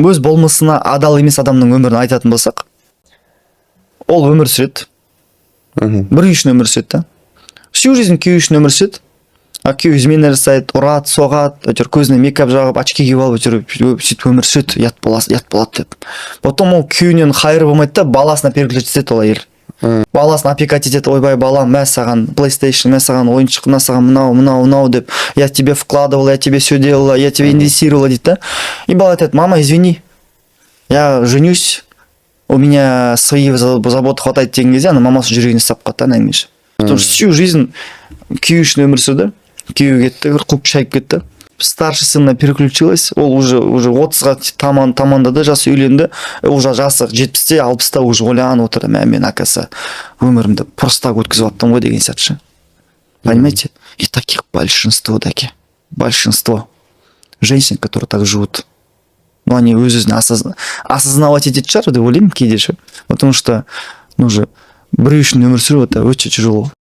өз болмысына адал емес адамның өмірін айтатын болсақ, ол өмір сүреді. Бір үй үшін өмір сүреді, да. Всю жизнь күйеуі үшін өмір сүреді. А күйеуі измена жасайды, ұрады, соғады, әйтеуір көзіне мейкап жағып, очки киіп алып, әйтеуір сөйтіп өмір сүреді, ұят болады деп. Потом ол күйеуінен хайыр болмайды да, баласына переключить етеді ол әйел. Баласын опекать етеді, ойбай балам, мә саған PlayStation, мә саған ойыншық, мә саған мынау деп, я тебе вкладывал, я тебе все делала, я тебе инвестировала дейді, да. И бала айтады, мама, извини, я женюсь, у меня свои заботы хватает деген кезде, ана мамасы жүрегіне сап қалды, ана әңгімеші. Потому что всю жизнь күйеуі үшін өмір сүрді, күйеуі кетті, қуып шайып кетті. Старший сынына переключилась, ол уже 30-ға тамандады, жасы үйленді, уже жасы 70-те, 60-та уже ойланып отырды, мен акасы өмірімді просто өткізіп аттым ғой деген сияқты. Понимаете? И таких большинство таки. Большинство женщин, которые так живут. Ну, они өз-өзіне осознавать ететін шығар деп ойлаймын кейде ше. Потому что, ну же, бір үй үшін өмір сүру это өте тяжело.